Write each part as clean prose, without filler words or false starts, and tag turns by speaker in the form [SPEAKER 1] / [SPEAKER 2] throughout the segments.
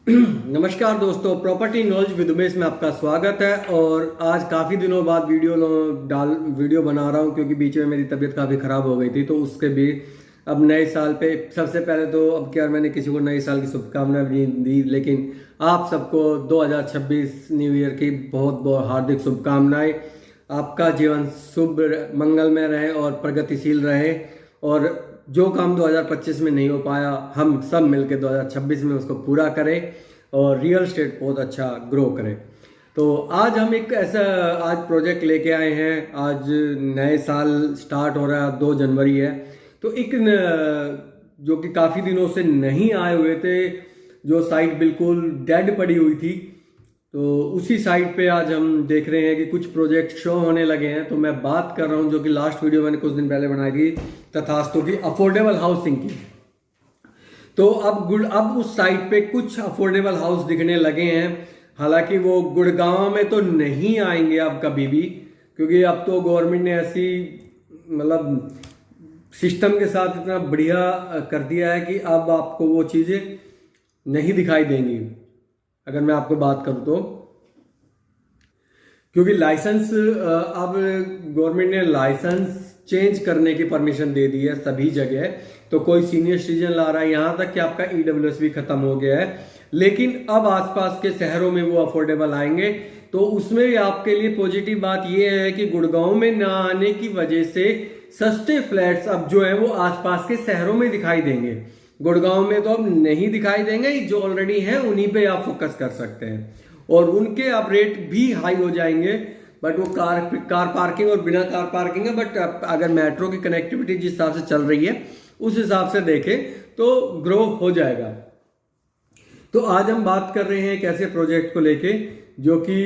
[SPEAKER 1] नमस्कार दोस्तों, property knowledge with Umesh में आपका स्वागत है। और आज काफ़ी दिनों बाद वीडियो बना रहा हूं क्योंकि बीच में मेरी तबीयत काफ़ी ख़राब हो गई थी। तो उसके भी अब नए साल पे सबसे पहले तो अब क्या, मैंने किसी को नए साल की शुभकामनाएं भी दी, लेकिन आप सबको 2026 न्यू ईयर की बहुत बहुत हार्दिक शुभकामनाएं। आपका जीवन शुभ मंगलमय रहे और प्रगतिशील रहे, और जो काम 2025 में नहीं हो पाया हम सब मिलकर 2026 में उसको पूरा करें और रियल एस्टेट बहुत अच्छा ग्रो करें। तो आज हम एक ऐसा आज प्रोजेक्ट लेके आए हैं। आज नए साल स्टार्ट हो रहा है, 2 जनवरी है। तो जो कि काफ़ी दिनों से नहीं आए हुए थे, जो साइट बिल्कुल डेड पड़ी हुई थी, तो उसी साइट पे आज हम देख रहे हैं कि कुछ प्रोजेक्ट शो होने लगे हैं। तो मैं बात कर रहा हूं, जो कि लास्ट वीडियो मैंने कुछ दिन पहले बनाई थी, तथास्तु की अफोर्डेबल हाउसिंग की। तो अब उस साइट पे कुछ अफोर्डेबल हाउस दिखने लगे हैं। हालांकि वो गुड़गांव में तो नहीं आएंगे अब कभी भी, क्योंकि अब तो गवर्नमेंट ने ऐसी मतलब सिस्टम के साथ इतना बढ़िया कर दिया है कि अब आपको वो चीज़ें नहीं दिखाई देंगी। अगर मैं आपको बात करूं तो, क्योंकि लाइसेंस अब गवर्नमेंट ने लाइसेंस चेंज करने की परमिशन दे दी है सभी जगह। तो कोई सीनियर सिटीजन ला रहा है, यहां तक कि आपका ईडब्ल्यूएस भी खत्म हो गया है। लेकिन अब आसपास के शहरों में वो अफोर्डेबल आएंगे। तो उसमें भी आपके लिए पॉजिटिव बात यह है कि गुड़गांव में ना आने की वजह से सस्ते फ्लैट्स अब जो है वो आसपास के शहरों में दिखाई देंगे। गुड़गांव में तो अब नहीं दिखाई देंगे, जो ऑलरेडी हैं उन्हीं पे आप फोकस कर सकते हैं, और उनके अब रेट भी हाई हो जाएंगे। बट वो कार पार्किंग और बिना कार पार्किंग है। बट अगर मेट्रो की कनेक्टिविटी जिस हिसाब से चल रही है उस हिसाब से देखें तो ग्रो हो जाएगा। तो आज हम बात कर रहे हैं एक ऐसे प्रोजेक्ट को लेके जो कि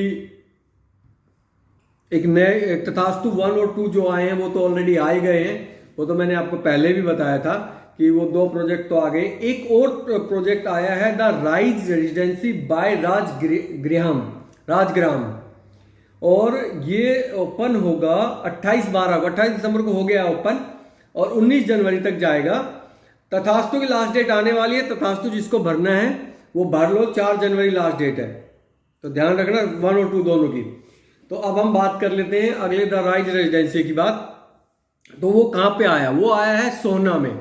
[SPEAKER 1] एक नए तथास्तु 1 और 2 जो आए हैं वो तो ऑलरेडी आए गए हैं। वो तो मैंने आपको पहले भी बताया था कि वो 2 प्रोजेक्ट तो आ गए। एक और प्रोजेक्ट आया है, the rise residency by Rajgram, और ये ओपन होगा 28 दिसंबर को हो गया ओपन, और 19 जनवरी तक जाएगा। तथास्तु की लास्ट डेट आने वाली है। तथास्तु जिसको भरना है वो भर लो, 4 जनवरी लास्ट डेट है, तो ध्यान रखना 1 और 2 दोनों की। तो अब हम बात कर लेते हैं अगले द राइज रेजिडेंसी की बात। तो वो कहाँ पे आया? वो आया है सोना में।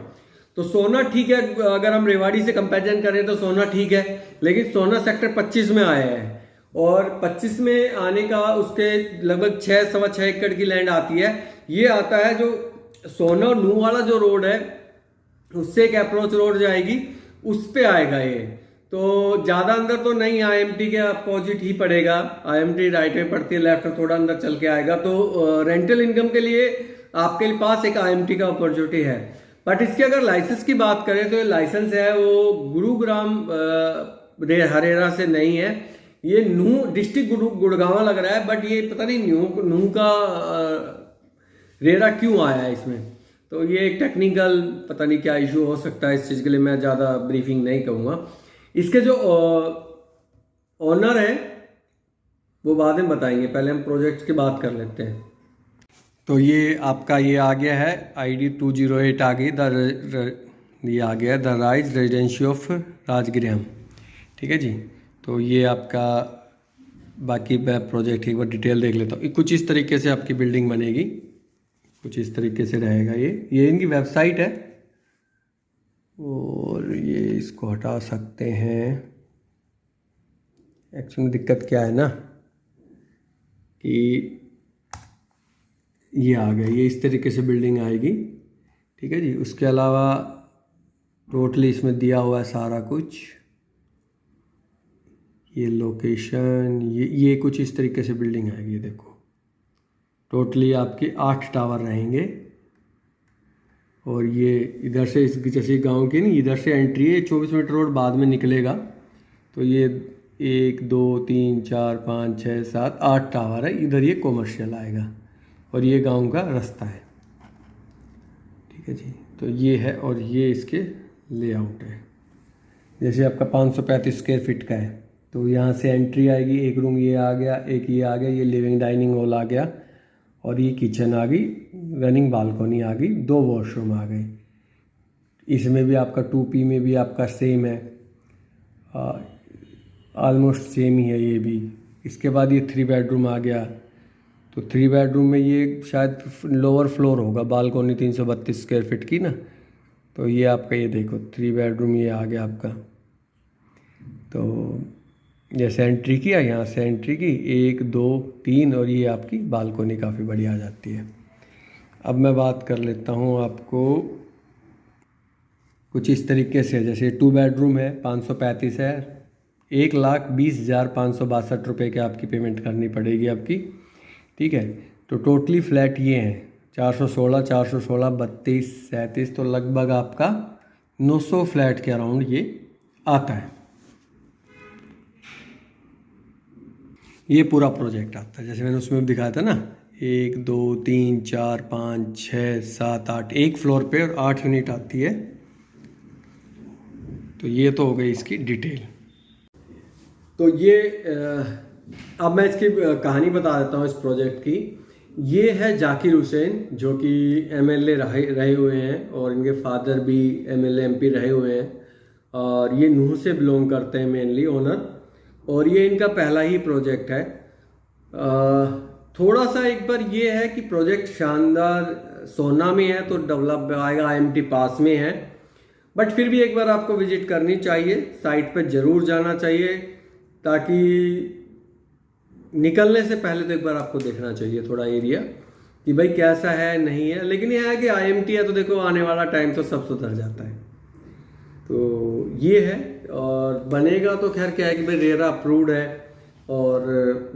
[SPEAKER 1] तो सोना ठीक है, अगर हम रेवाड़ी से कंपैरिजन करें तो सोना ठीक है, लेकिन सोना सेक्टर 25 में आया है, और 25 में आने का उसके लगभग 6-6.25 एकड़ की लैंड आती है। ये आता है जो सोना नू वाला जो रोड है, उससे एक अप्रोच रोड जाएगी, उस पे आएगा ये। तो ज्यादा अंदर तो नहीं, आईएमटी के अपोजिट ही पड़ेगा। आईएमटी राइट में पड़ती है, लेफ्ट में थोड़ा अंदर चल के आएगा। तो रेंटल इनकम के लिए आपके पास एक आईएमटी का अपॉर्चुनिटी है। बट इसके अगर लाइसेंस की बात करें तो ये लाइसेंस है वो गुरुग्राम हरेरा से नहीं है, ये नूह डिस्ट्रिक्ट गुड़गांव लग रहा है। बट ये पता नहीं नूह का रेरा क्यों आया है इसमें। तो ये एक टेक्निकल पता नहीं क्या इशू हो सकता है, इस चीज़ के लिए मैं ज़्यादा ब्रीफिंग नहीं कहूँगा। इसके जो ओनर है वो बाद में बताएंगे, पहले हम प्रोजेक्ट की बात कर लेते हैं। तो ये आपका ये आ गया है ID 208 आ गई, ये आ गया है the rise residency of Rajgram. ठीक है जी। तो ये आपका बाकी मैं प्रोजेक्ट एक बार डिटेल देख लेता हूँ। कुछ इस तरीके से आपकी बिल्डिंग बनेगी, कुछ इस तरीके से रहेगा। ये इनकी वेबसाइट है, और ये इसको हटा सकते हैं। एक्चुअली दिक्कत क्या है ना कि ये आ गया, ये इस तरीके से बिल्डिंग आएगी। ठीक है जी। उसके अलावा टोटली इसमें दिया हुआ है सारा कुछ, ये लोकेशन, ये कुछ इस तरीके से बिल्डिंग आएगी। ये देखो, टोटली आपके 8 टावर रहेंगे, और ये इधर से इसकी जैसे गांव की नहीं, इधर से एंट्री है, 24 मीटर रोड बाद में निकलेगा। तो ये 1 2 3 4 5 6 7 8 टावर है। इधर ये कॉमर्शियल आएगा, और ये गांव का रास्ता है। ठीक है जी। तो ये है, और ये इसके लेआउट है। जैसे आपका 535 स्क्वायर फीट का है, तो यहाँ से एंट्री आएगी, एक रूम ये आ गया, एक ये आ गया, ये लिविंग डाइनिंग हॉल आ गया, और ये किचन आ गई, रनिंग बालकोनी आ गई, 2 वॉशरूम आ गए। इसमें भी आपका 2P में भी आपका सेम है। ऑलमोस्ट सेम ही है ये भी। इसके बाद ये 3 बेडरूम आ गया, तो 3 बेडरूम में ये शायद लोअर फ्लोर होगा, बालकोनी 332 स्क्वायर फीट की ना। तो ये आपका ये देखो 3 बेडरूम ये आ गया आपका। तो जैसे एंट्री किया, यहाँ से एंट्री की 1 2 3 और ये आपकी बालकोनी काफ़ी बढ़िया आ जाती है। अब मैं बात कर लेता हूँ आपको कुछ इस तरीके से, जैसे 2 बेडरूम है 535 है, 1,20,562 रुपये की आपकी पेमेंट करनी पड़ेगी आपकी, ठीक है। तो टोटली फ्लैट ये हैं 416, 416, 32, 37, तो लगभग आपका 900 फ्लैट के अराउंड ये आता है। ये पूरा प्रोजेक्ट आता है जैसे मैंने उसमें दिखाया था ना, 1 2 3 4 5 6 7 8, एक फ्लोर पे और 8 यूनिट आती है। तो ये तो हो गई इसकी डिटेल। तो ये अब मैं इसकी कहानी बता देता हूँ इस प्रोजेक्ट की। ये है जाकिर हुसैन, जो कि एमएलए रहे हुए हैं और इनके फादर भी एमएलए एमपी रहे हुए हैं, और ये नूह से बिलोंग करते हैं मेनली ओनर, और ये इनका पहला ही प्रोजेक्ट है। थोड़ा सा एक बार ये है कि प्रोजेक्ट शानदार सोना में है तो डेवलप आएगा, आईएमटी पास में है, बट फिर भी एक बार आपको विजिट करनी चाहिए, साइट पर ज़रूर जाना चाहिए, ताकि निकलने से पहले तो एक बार आपको देखना चाहिए थोड़ा एरिया कि भाई कैसा है नहीं है। लेकिन यह है कि आईएमटी है तो देखो आने वाला टाइम तो सब सुधर जाता है। तो ये है, और बनेगा तो खैर क्या है कि भाई रेरा अप्रूव्ड है और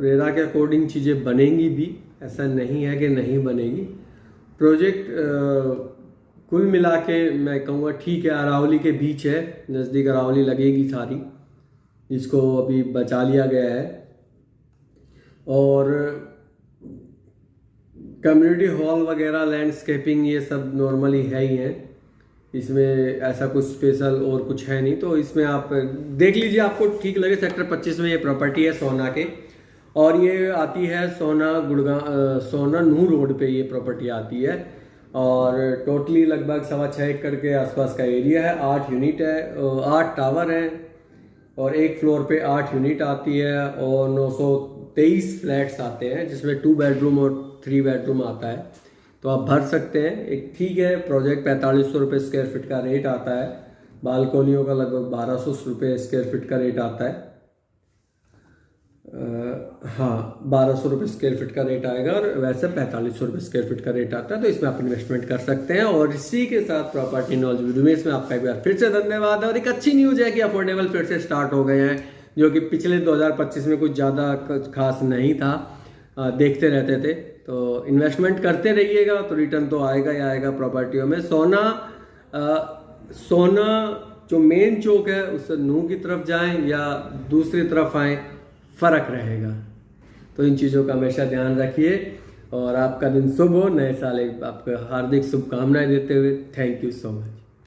[SPEAKER 1] रेरा के अकॉर्डिंग चीज़ें बनेंगी भी, ऐसा नहीं है कि नहीं बनेगी। प्रोजेक्ट कुल मिला के मैं कहूँगा ठीक है, अरावली के बीच है, नज़दीक अरावली लगेगी सारी, जिसको अभी बचा लिया गया है। और कम्युनिटी हॉल वगैरह, लैंडस्केपिंग, ये सब नॉर्मली है ही है, इसमें ऐसा कुछ स्पेशल और कुछ है नहीं। तो इसमें आप देख लीजिए, आपको ठीक लगे। सेक्टर 25 में ये प्रॉपर्टी है सोना के, और ये आती है सोना नूह रोड पे ये प्रॉपर्टी आती है, और टोटली लगभग 6.25 एकड़ के आसपास का एरिया है। 8 यूनिट है, 8 टावर हैं, और एक फ्लोर पे 8 यूनिट आती है, और 923 फ्लैट्स आते हैं, जिसमें 2 बेडरूम और 3 बेडरूम आता है। तो आप भर सकते हैं। एक ठीक है प्रोजेक्ट, 4500 रुपये स्क्वायर फीट का रेट आता है। बालकोनियों का लगभग 1200 रुपये स्क्वायर फीट का रेट आता है। हाँ, 1200 रुपये स्क्वायर फीट का रेट आएगा, और वैसे 4500 रुपये स्क्वायर फीट का रेट आता है। तो इसमें आप इन्वेस्टमेंट कर सकते हैं। और इसी के साथ प्रॉपर्टी नॉलेज वीडियो में इसमें आपका एक बार फिर से धन्यवाद। और एक अच्छी न्यूज़ है कि अफोर्डेबल फिर से स्टार्ट हो गए हैं, जो कि पिछले 2025 में कुछ ज़्यादा खास नहीं था, देखते रहते थे। तो इन्वेस्टमेंट करते रहिएगा तो रिटर्न तो आएगा ही आएगा प्रॉपर्टियों में। सोना जो मेन चौक है उससे नूह की तरफ जाएं या दूसरी तरफ आएं, फ़र्क रहेगा। तो इन चीज़ों का हमेशा ध्यान रखिए, और आपका दिन शुभ हो। नए साल आपको हार्दिक शुभकामनाएं देते हुए थैंक यू सो मच।